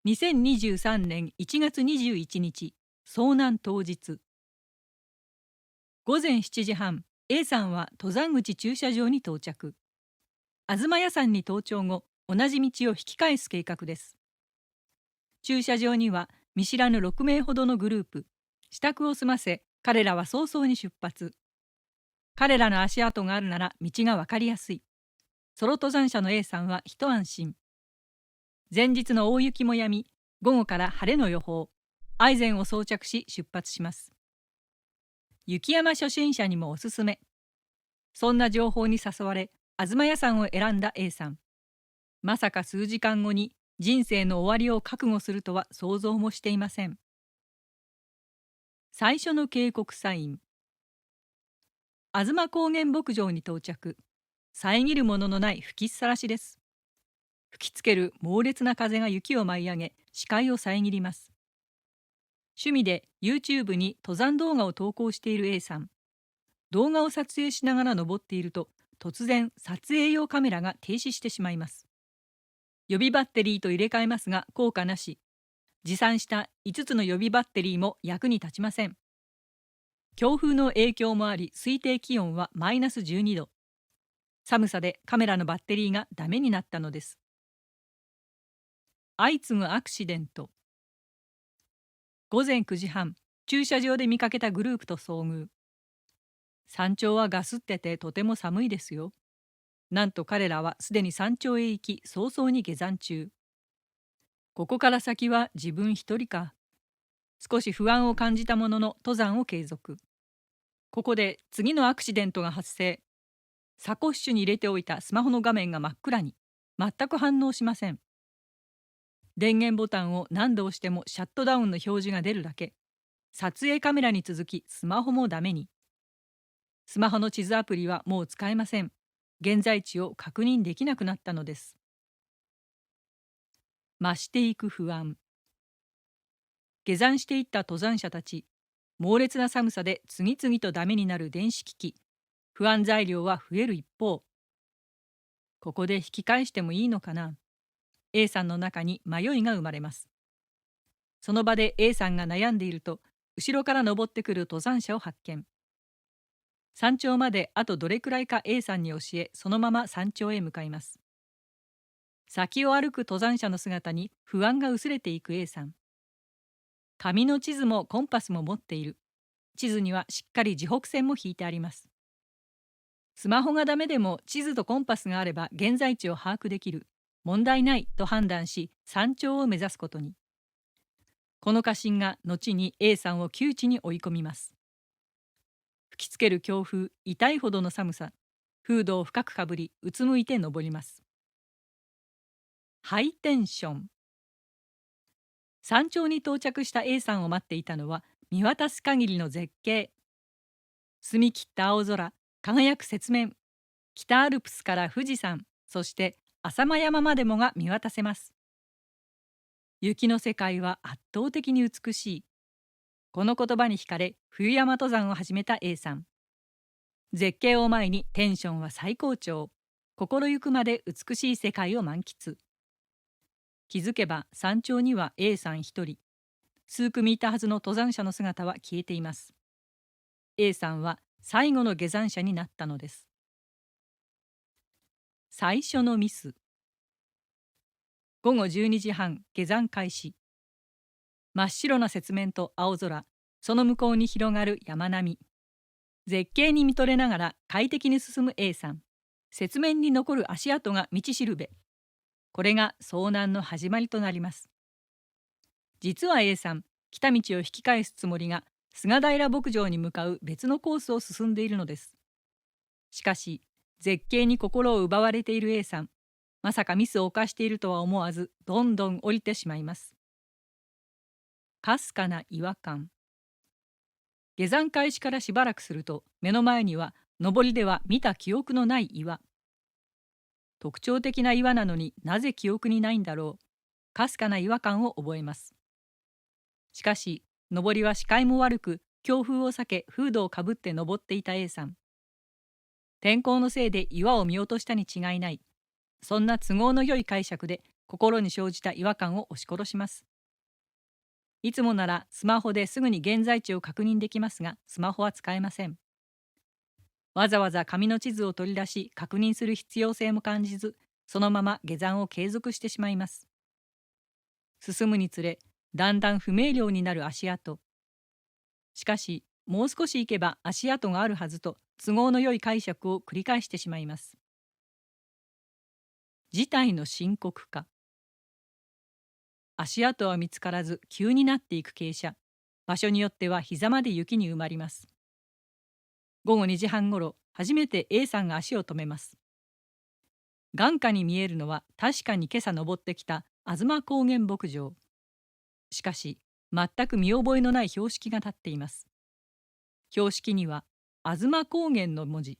2023年1月21日、遭難当日。午前7時半、A さんは登山口駐車場に到着。東屋山に登頂後、同じ道を引き返す計画です。駐車場には見知らぬ6名ほどのグループ。支度を済ませ、彼らは早々に出発。彼らの足跡があるなら道が分かりやすい。ソロ登山者の A さんは一安心。前日の大雪も止み、午後から晴れの予報。アイゼンを装着し出発します。雪山初心者にもおすすめ。そんな情報に誘われ、東屋山を選んだ A さん。まさか数時間後に人生の終わりを覚悟するとは想像もしていません。最初の警告サイン。東高原牧場に到着。遮るもののない吹きさらしです。吹きつける猛烈な風が雪を舞い上げ、視界を遮ります。趣味で YouTube に登山動画を投稿している A さん。動画を撮影しながら登っていると、突然撮影用カメラが停止してしまいます。予備バッテリーと入れ替えますが効果なし。持参した5つの予備バッテリーも役に立ちません。強風の影響もあり、推定気温はマイナス12度。寒さでカメラのバッテリーがダメになったのです。相次ぐアクシデント。午前9時半、駐車場で見かけたグループと遭遇。山頂はガスっててとても寒いですよ。なんと彼らはすでに山頂へ行き、早々に下山中。ここから先は自分一人か。少し不安を感じたものの登山を継続。ここで次のアクシデントが発生。サコッシュに入れておいたスマホの画面が真っ暗に。全く反応しません。電源ボタンを何度押してもシャットダウンの表示が出るだけ。撮影カメラに続きスマホもダメに。スマホの地図アプリはもう使えません。現在地を確認できなくなったのです。増していく不安。下山していった登山者たち。猛烈な寒さで次々とダメになる電子機器。不安材料は増える一方。ここで引き返してもいいのかな。A さんの中に迷いが生まれます。その場で A さんが悩んでいると、後ろから登ってくる登山者を発見。山頂まであとどれくらいか A さんに教え、そのまま山頂へ向かいます。先を歩く登山者の姿に不安が薄れていく A さん。紙の地図もコンパスも持っている。地図にはしっかり時北線も引いてあります。スマホがダメでも地図とコンパスがあれば現在地を把握できる。問題ないと判断し、山頂を目指すことに。この過信が後に A さんを窮地に追い込みます。吹きつける強風、痛いほどの寒さ。フードを深くかぶり、うつむいて登ります。ハイテンション。山頂に到着した A さんを待っていたのは、見渡す限りの絶景。澄み切った青空、輝く雪面。北アルプスから富士山、そして浅間山までもが見渡せます。雪の世界は圧倒的に美しい。この言葉に惹かれ、冬山登山を始めた A さん。絶景を前にテンションは最高潮。心ゆくまで美しい世界を満喫。気づけば山頂には A さん一人。数組いたはずの登山者の姿は消えています。A さんは最後の下山者になったのです。最初のミス。午後12時半、下山開始。真っ白な雪面と青空、その向こうに広がる山並み。絶景に見とれながら快適に進む A さん。雪面に残る足跡が道しるべ。これが遭難の始まりとなります。実は A さん、来た道を引き返すつもりが、菅平牧場に向かう別のコースを進んでいるのです。しかし、絶景に心を奪われている A さん、まさかミスを犯しているとは思わず、どんどん降りてしまいます。かすかな違和感。下山開始からしばらくすると、目の前には登りでは見た記憶のない岩。特徴的な岩なのになぜ記憶にないんだろう。かすかな違和感を覚えます。しかし、登りは視界も悪く、強風を避けフードをかぶって登っていた A さん。天候のせいで岩を見落としたに違いない。そんな都合の良い解釈で心に生じた違和感を押し殺します。いつもならスマホですぐに現在地を確認できますが、スマホは使えません。わざわざ紙の地図を取り出し確認する必要性も感じず、そのまま下山を継続してしまいます。進むにつれ、だんだん不明瞭になる足跡。しかし、もう少し行けば足跡があるはずと都合の良い解釈を繰り返してしまいます。事態の深刻化。足跡は見つからず急になっていく傾斜。場所によっては膝まで雪に埋まります。午後2時半ごろ、初めて A さんが足を止めます。眼下に見えるのは確かに今朝登ってきた東高原牧場。しかし、全く見覚えのない標識が立っています。標識には東高原の文字。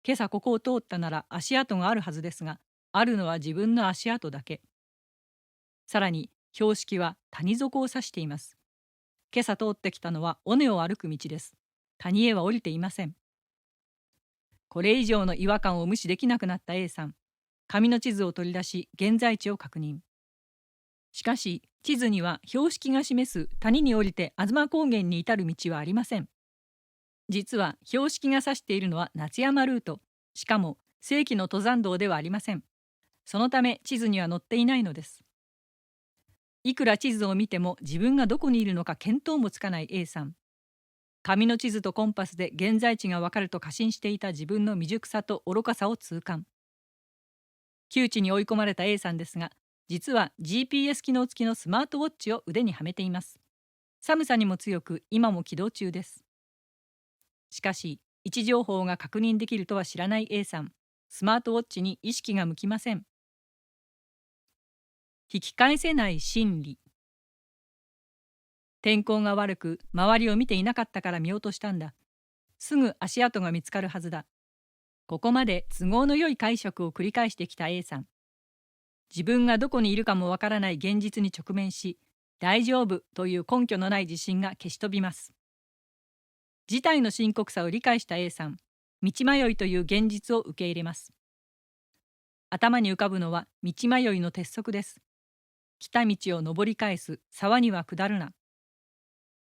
今朝ここを通ったなら足跡があるはずですが、あるのは自分の足跡だけ。さらに標識は谷底を指しています。今朝通ってきたのは尾根を歩く道です。谷へは降りていません。これ以上の違和感を無視できなくなった A さん。紙の地図を取り出し現在地を確認。しかし地図には標識が示す谷に降りて東高原に至る道はありません。実は標識が指しているのは夏山ルート。しかも正規の登山道ではありません。そのため地図には載っていないのです。いくら地図を見ても自分がどこにいるのか見当もつかない A さん。紙の地図とコンパスで現在地がわかると過信していた自分の未熟さと愚かさを痛感。窮地に追い込まれた A さんですが、実は GPS 機能付きのスマートウォッチを腕にはめています。寒さにも強く今も起動中です。しかし位置情報が確認できるとは知らない A さん。スマートウォッチに意識が向きません。引き返せない心理。天候が悪く周りを見ていなかったから見落としたんだ。すぐ足跡が見つかるはずだ。ここまで都合の良い解釈を繰り返してきた A さん。自分がどこにいるかもわからない現実に直面し、大丈夫という根拠のない自信が消し飛びます。事態の深刻さを理解した A さん。道迷いという現実を受け入れます。頭に浮かぶのは道迷いの鉄則です。来た道を登り返す、沢には下るな。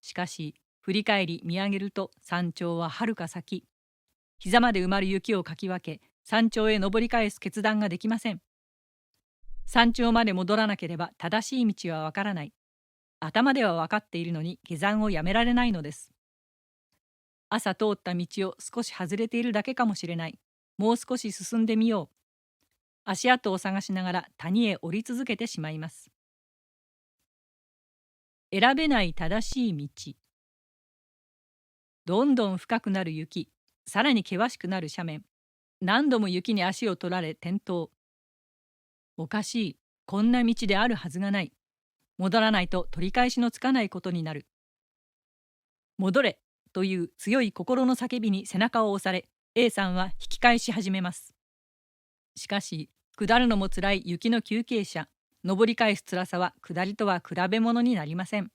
しかし振り返り見上げると山頂ははるか先。膝まで埋まる雪をかき分け、山頂へ登り返す決断ができません。山頂まで戻らなければ正しい道はわからない。頭では分かっているのに下山をやめられないのです。朝通った道を少し外れているだけかもしれない。もう少し進んでみよう。足跡を探しながら谷へ降り続けてしまいます。選べない正しい道。どんどん深くなる雪、さらに険しくなる斜面。何度も雪に足を取られ転倒。おかしい。こんな道であるはずがない。戻らないと取り返しのつかないことになる。戻れという強い心の叫びに背中を押され、A さんは引き返し始めます。しかし下るのもつらい雪の急傾斜。登り返す辛さは下りとは比べ物になりません。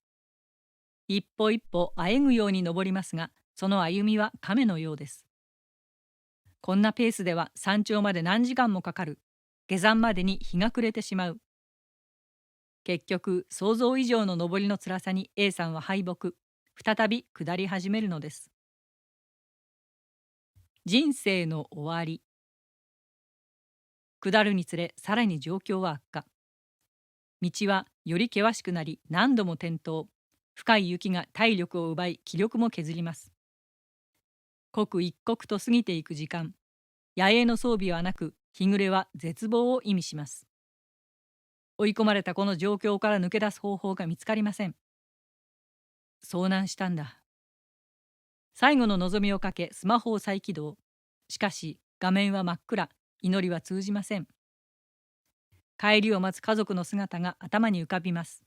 一歩一歩あえぐように登りますが、その歩みは亀のようです。こんなペースでは山頂まで何時間もかかる。下山までに日が暮れてしまう。結局想像以上の登りの辛さに A さんは敗北。再び下り始めるのです。人生の終わり。下るにつれさらに状況は悪化。道はより険しくなり何度も転倒。深い雪が体力を奪い気力も削ります。刻一刻と過ぎていく時間。野営の装備はなく、日暮れは絶望を意味します。追い込まれたこの状況から抜け出す方法が見つかりません。遭難したんだ。最後の望みをかけスマホを再起動。しかし画面は真っ暗。祈りは通じません。帰りを待つ家族の姿が頭に浮かびます。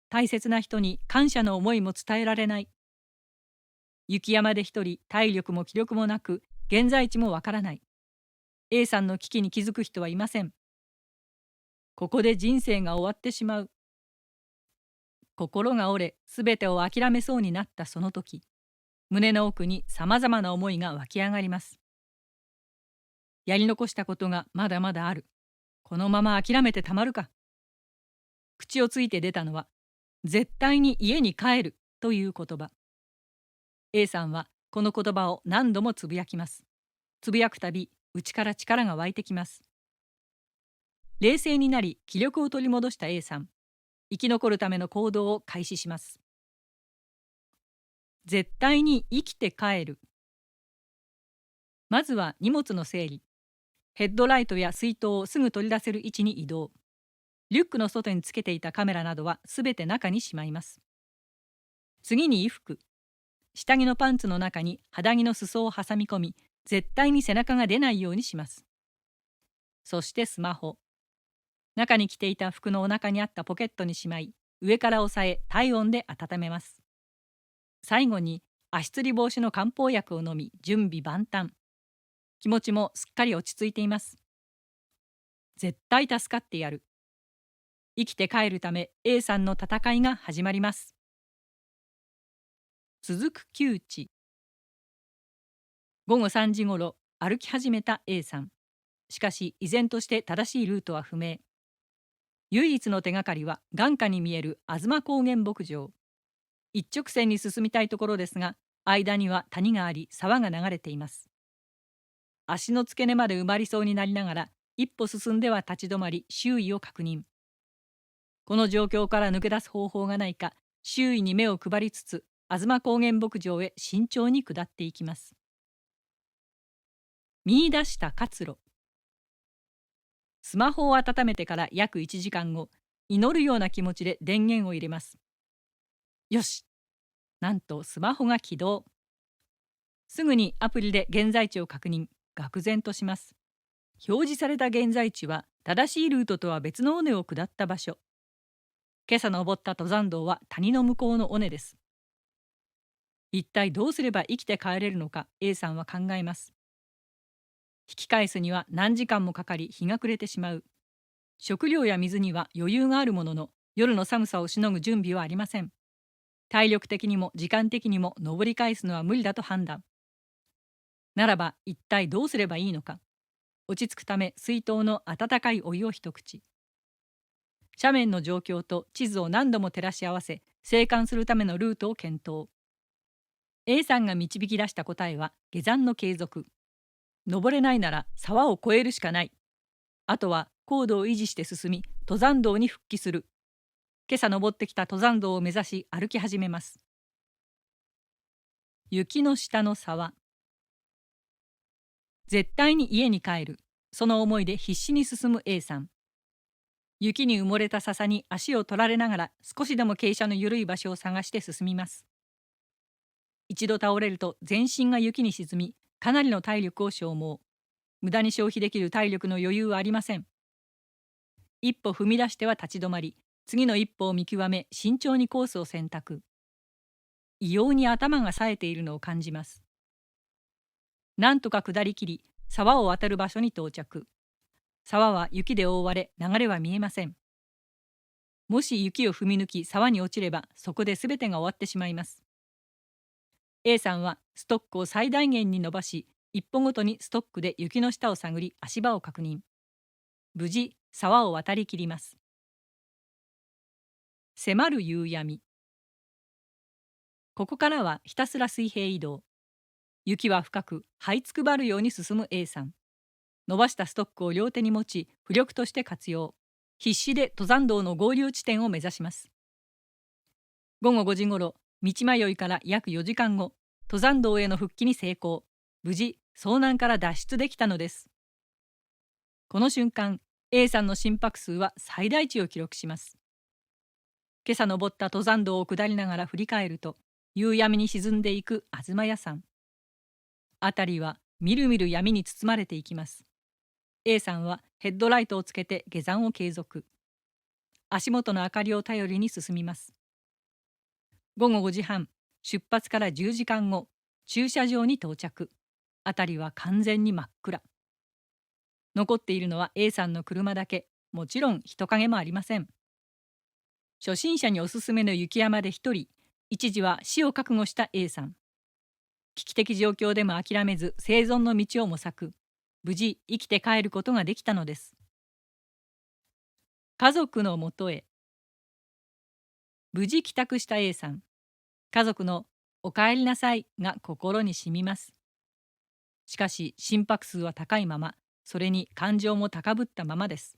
大切な人に感謝の思いも伝えられない。雪山で一人、体力も気力もなく、現在地もわからない。A さんの危機に気づく人はいません。ここで人生が終わってしまう。心が折れ、すべてを諦めそうになったその時、胸の奥にさまざまな思いが湧き上がります。やり残したことがまだまだある。このまま諦めてたまるか。口をついて出たのは、絶対に家に帰るという言葉。A さんはこの言葉を何度もつぶやきます。つぶやくたび、内から力が湧いてきます。冷静になり気力を取り戻した A さん。生き残るための行動を開始します。絶対に生きて帰る。まずは荷物の整理。ヘッドライトや水筒をすぐ取り出せる位置に移動。リュックの外につけていたカメラなどはすべて中にしまいます。次に衣服。下着のパンツの中に肌着の裾を挟み込み、絶対に背中が出ないようにします。そしてスマホ。中に着ていた服のお腹にあったポケットにしまい、上から押さえ体温で温めます。最後に足つり防止の漢方薬を飲み、準備万端。気持ちもすっかり落ち着いています。絶対助かってやる。生きて帰るため A さんの戦いが始まります。続く窮地。午後3時ごろ、歩き始めた A さん。しかし依然として正しいルートは不明。唯一の手がかりは眼下に見える吾妻高原牧場。一直線に進みたいところですが、間には谷があり沢が流れています。足の付け根まで埋まりそうになりながら、一歩進んでは立ち止まり周囲を確認。この状況から抜け出す方法がないか、周囲に目を配りつつ吾妻高原牧場へ慎重に下っていきます。見出した活路。スマホを温めてから約1時間後、祈るような気持ちで電源を入れます。よし。なんとスマホが起動。すぐにアプリで現在地を確認。愕然とします。表示された現在地は正しいルートとは別の尾根を下った場所。今朝登った登山道は谷の向こうの尾根です。一体どうすれば生きて帰れるのか A さんは考えます。引き返すには何時間もかかり日が暮れてしまう。食料や水には余裕があるものの、夜の寒さをしのぐ準備はありません。体力的にも時間的にも登り返すのは無理だと判断。ならば一体どうすればいいのか。落ち着くため水筒の温かいお湯を一口。斜面の状況と地図を何度も照らし合わせ、生還するためのルートを検討。A さんが導き出した答えは下山の継続。登れないなら沢を越えるしかない。あとは高度を維持して進み、登山道に復帰する。今朝登ってきた登山道を目指し歩き始めます。雪の下の沢。絶対に家に帰る。その思いで必死に進む A さん。雪に埋もれた笹に足を取られながら少しでも傾斜の緩い場所を探して進みます。一度倒れると全身が雪に沈み、かなりの体力を消耗。無駄に消費できる体力の余裕はありません。一歩踏み出しては立ち止まり、次の一歩を見極め慎重にコースを選択。異様に頭が冴えているのを感じます。なんとか下りきり、沢を渡る場所に到着。沢は雪で覆われ、流れは見えません。もし雪を踏み抜き沢に落ちれば、そこで全てが終わってしまいます。A さんはストックを最大限に伸ばし、一歩ごとにストックで雪の下を探り足場を確認。無事沢を渡りきります。迫る夕闇。ここからはひたすら水平移動。雪は深く這いつくばるように進む A さん。伸ばしたストックを両手に持ち、浮力として活用。必死で登山道の合流地点を目指します。午後5時ごろ、道迷いから約4時間後、登山道への復帰に成功。無事遭難から脱出できたのです。この瞬間、A さんの心拍数は最大値を記録します。今朝登った登山道を下りながら振り返ると、夕闇に沈んでいく吾妻屋山。辺りはみるみる闇に包まれていきます。A さんはヘッドライトをつけて下山を継続。足元の明かりを頼りに進みます。午後5時半、出発から10時間後、駐車場に到着。辺りは完全に真っ暗。残っているのは A さんの車だけ。もちろん人影もありません。初心者におすすめの雪山で一人、一時は死を覚悟した A さん。危機的状況でも諦めず生存の道を模索。無事生きて帰ることができたのです。家族のもとへ。無事帰宅した A さん。家族のお帰りなさいが心に染みます。しかし心拍数は高いまま、それに感情も高ぶったままです。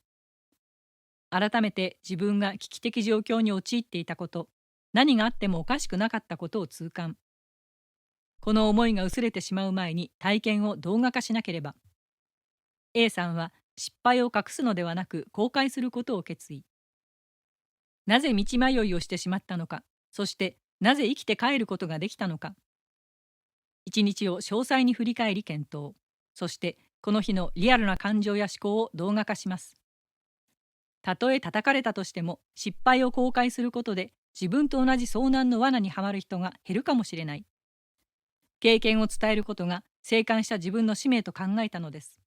改めて自分が危機的状況に陥っていたこと、何があってもおかしくなかったことを痛感。この思いが薄れてしまう前に体験を動画化しなければ。A さんは失敗を隠すのではなく公開することを決意。なぜ道迷いをしてしまったのか、そしてなぜ生きて帰ることができたのか。一日を詳細に振り返り検討。そしてこの日のリアルな感情や思考を動画化します。たとえ叩かれたとしても失敗を公開することで自分と同じ遭難の罠にはまる人が減るかもしれない。経験を伝えることが生還した自分の使命と考えたのです。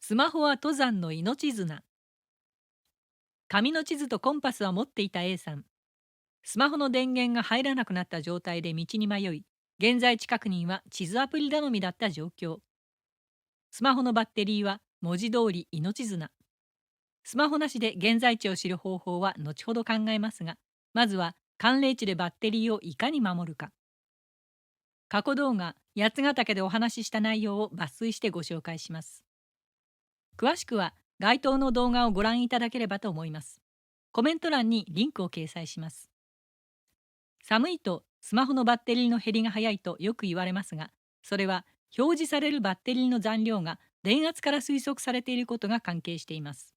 スマホは登山の命綱。紙の地図とコンパスは持っていた A さん。スマホの電源が入らなくなった状態で道に迷い、現在地確認は地図アプリ頼みだった状況。スマホのバッテリーは文字通り命綱。スマホなしで現在地を知る方法は後ほど考えますが、まずは寒冷地でバッテリーをいかに守るか。過去動画八ヶ岳でお話しした内容を抜粋してご紹介します。詳しくは該当の動画をご覧いただければと思います。コメント欄にリンクを掲載します。寒いとスマホのバッテリーの減りが早いとよく言われますが、それは表示されるバッテリーの残量が電圧から推測されていることが関係しています。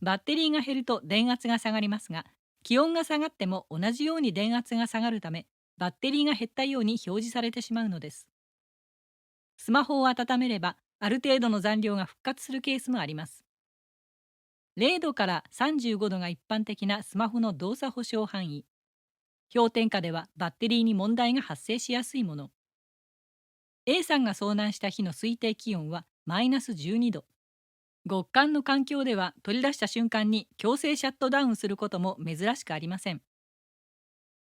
バッテリーが減ると電圧が下がりますが、気温が下がっても同じように電圧が下がるため、バッテリーが減ったように表示されてしまうのです。スマホを温めればある程度の残量が復活するケースもあります。0度から35度が一般的なスマホの動作保証範囲。氷点下ではバッテリーに問題が発生しやすいもの。A さんが遭難した日の推定気温はマイナス12度。極寒の環境では取り出した瞬間に強制シャットダウンすることも珍しくありません。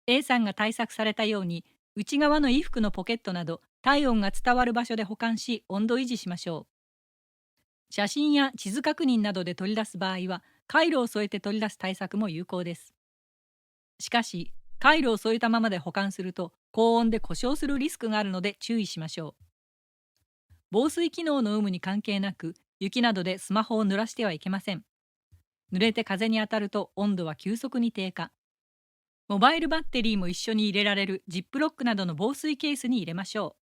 A さんが対策されたように、内側の衣服のポケットなど体温が伝わる場所で保管し温度維持しましょう。写真や地図確認などで取り出す場合はカイロを添えて取り出す対策も有効です。しかしカイロを添えたままで保管すると高温で故障するリスクがあるので注意しましょう。防水機能の有無に関係なく雪などでスマホを濡らしてはいけません。濡れて風に当たると温度は急速に低下。モバイルバッテリーも一緒に入れられるジップロックなどの防水ケースに入れましょう。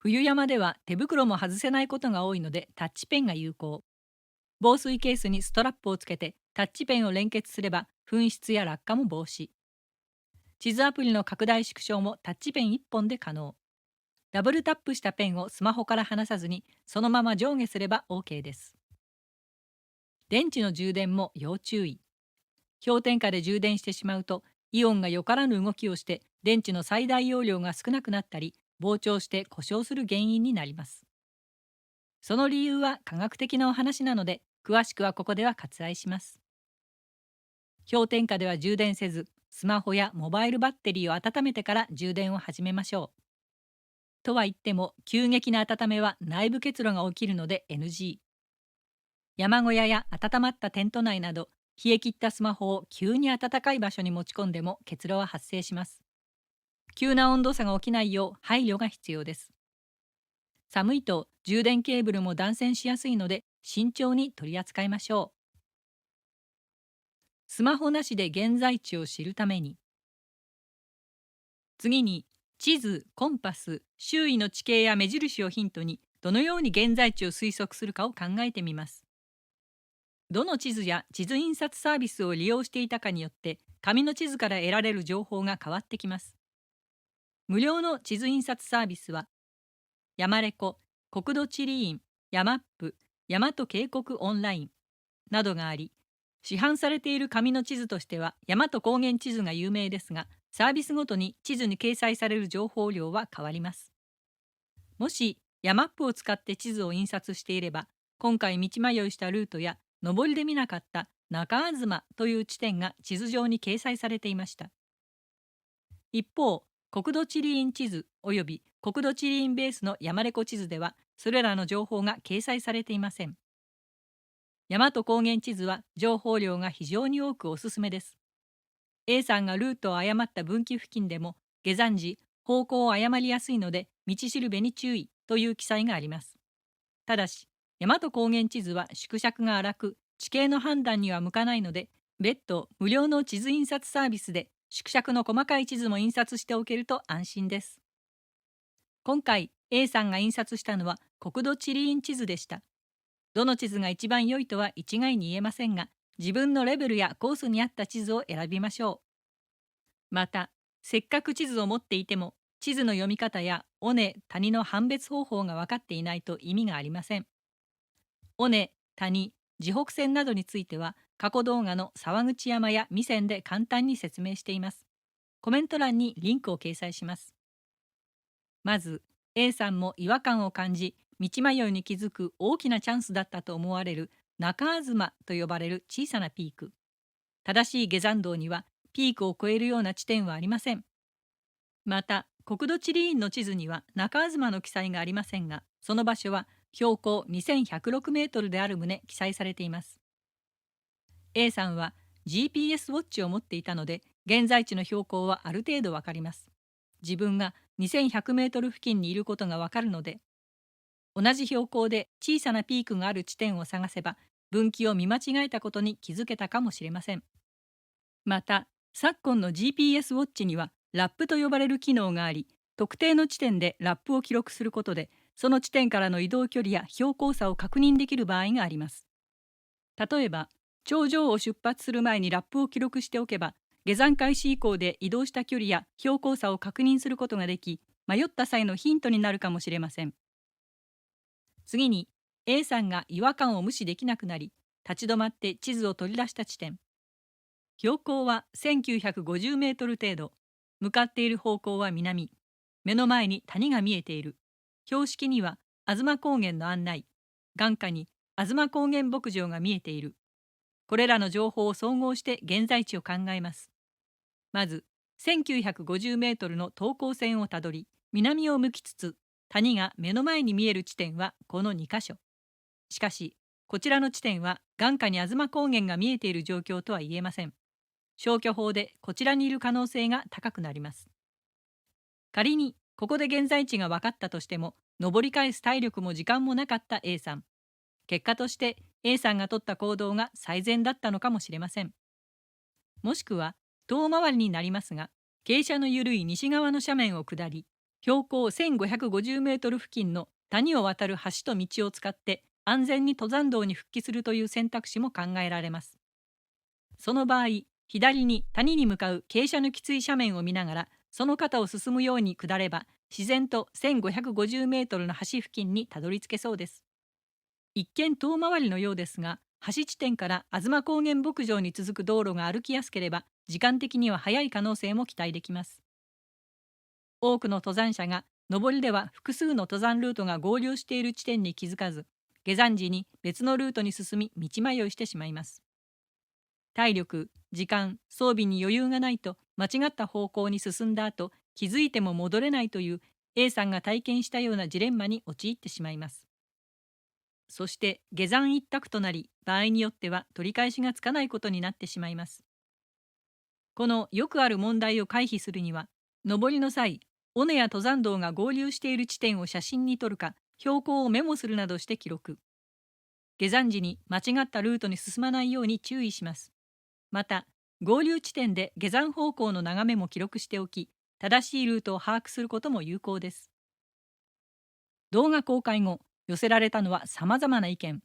冬山では手袋も外せないことが多いのでタッチペンが有効。防水ケースにストラップをつけてタッチペンを連結すれば紛失や落下も防止。地図アプリの拡大縮小もタッチペン1本で可能。ダブルタップしたペンをスマホから離さずにそのまま上下すれば OK です。電池の充電も要注意。氷点下で充電してしまうとイオンがよからぬ動きをして電池の最大容量が少なくなったり膨張して故障する原因になります。その理由は科学的なお話なので詳しくはここでは割愛します。氷点下では充電せず、スマホやモバイルバッテリーを温めてから充電を始めましょう。とは言っても急激な温めは内部結露が起きるので NG。 山小屋や温まったテント内など冷え切ったスマホを急に暖かい場所に持ち込んでも結露は発生します。急な温度差が起きないよう配慮が必要です。寒いと充電ケーブルも断線しやすいので慎重に取り扱いましょう。スマホなしで現在地を知るために。次に地図、コンパス、周囲の地形や目印をヒントにどのように現在地を推測するかを考えてみます。どの地図や地図印刷サービスを利用していたかによって紙の地図から得られる情報が変わってきます。無料の地図印刷サービスはヤマレコ、国土地理院、ヤマップ、大和渓谷オンラインなどがあり、市販されている紙の地図としては大和高原地図が有名ですが、サービスごとに地図に掲載される情報量は変わります。もしヤマップを使って地図を印刷していれば、今回道迷いしたルートや登りで見なかった中東という地点が地図上に掲載されていました。一方、国土地理院地図および国土地理院ベースのヤマレコ地図ではそれらの情報が掲載されていません。山と高原地図は情報量が非常に多くおすすめです。A さんがルートを誤った分岐付近でも下山時方向を誤りやすいので道しるべに注意という記載があります。ただし山と高原地図は縮尺が荒く地形の判断には向かないので、別途無料の地図印刷サービスで縮尺の細かい地図も印刷しておけると安心です。今回 A さんが印刷したのは国土地理院地図でした。どの地図が一番良いとは一概に言えませんが、自分のレベルやコースに合った地図を選びましょう。また、せっかく地図を持っていても、地図の読み方や尾根、谷の判別方法が分かっていないと意味がありません。尾根、谷、地北線などについては、過去動画の沢口山や未線で簡単に説明しています。コメント欄にリンクを掲載します。まず、A さんも違和感を感じ、道迷いに気づく大きなチャンスだったと思われる中東と呼ばれる小さなピーク。正しい下山道にはピークを越えるような地点はありません。また、国土地理院の地図には中東の記載がありませんが、その場所は標高2106メートルである旨記載されています。A さんは GPS ウォッチを持っていたので、現在地の標高はある程度わかります。自分が2100メートル付近にいることがわかるので、同じ標高で小さなピークがある地点を探せば、分岐を見間違えたことに気づけたかもしれません。また、昨今の GPS ウォッチにはラップと呼ばれる機能があり、特定の地点でラップを記録することで、その地点からの移動距離や標高差を確認できる場合があります。例えば、頂上を出発する前にラップを記録しておけば、下山開始以降で移動した距離や標高差を確認することができ、迷った際のヒントになるかもしれません。次に、A さんが違和感を無視できなくなり、立ち止まって地図を取り出した地点。標高は1950メートル程度。向かっている方向は南。目の前に谷が見えている。標識には東高原の案内。眼下に東高原牧場が見えている。これらの情報を総合して現在地を考えます。まず、1950メートルの等高線をたどり、南を向きつつ、谷が目の前に見える地点はこの2カ所。しかし、こちらの地点は眼下に東高原が見えている状況とは言えません。消去法でこちらにいる可能性が高くなります。仮にここで現在地が分かったとしても、登り返す体力も時間もなかった A さん。結果として A さんが取った行動が最善だったのかもしれません。もしくは遠回りになりますが、傾斜の緩い西側の斜面を下り、標高1550メートル付近の谷を渡る橋と道を使って安全に登山道に復帰するという選択肢も考えられます。その場合、左に谷に向かう傾斜のきつい斜面を見ながら、その肩を進むように下れば、自然と1550メートルの橋付近にたどり着けそうです。一見遠回りのようですが、橋地点から東高原牧場に続く道路が歩きやすければ、時間的には早い可能性も期待できます。多くの登山者が上りでは複数の登山ルートが合流している地点に気づかず、下山時に別のルートに進み道迷いしてしまいます。体力、時間、装備に余裕がないと間違った方向に進んだ後、気づいても戻れないという A さんが体験したようなジレンマに陥ってしまいます。そして下山一択となり、場合によっては取り返しがつかないことになってしまいます。このよくある問題を回避するには、登りの際、尾根や登山道が合流している地点を写真に撮るか、標高をメモするなどして記録。下山時に間違ったルートに進まないように注意します。また、合流地点で下山方向の眺めも記録しておき、正しいルートを把握することも有効です。動画公開後、寄せられたのは様々な意見。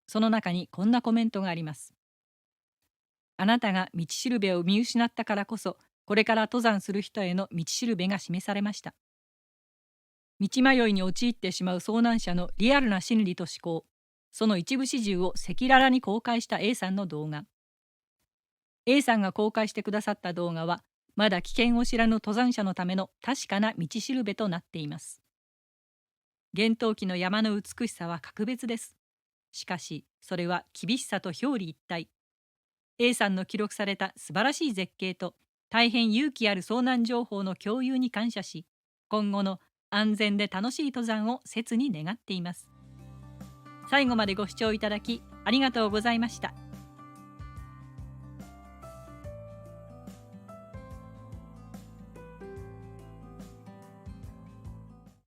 その中にこんなコメントがあります。あなたが道しるべを見失ったからこそ、これから登山する人への道しるべが示されました。道迷いに陥ってしまう遭難者のリアルな心理と思考、その一部始終を赤裸々に公開した A さんの動画。A さんが公開してくださった動画は、まだ危険を知らぬ登山者のための確かな道しるべとなっています。厳冬期の山の美しさは格別です。しかし、それは厳しさと表裏一体。A さんの記録された素晴らしい絶景と大変勇気ある遭難情報の共有に感謝し、今後の安全で楽しい登山を切に願っています。最後までご視聴いただきありがとうございました。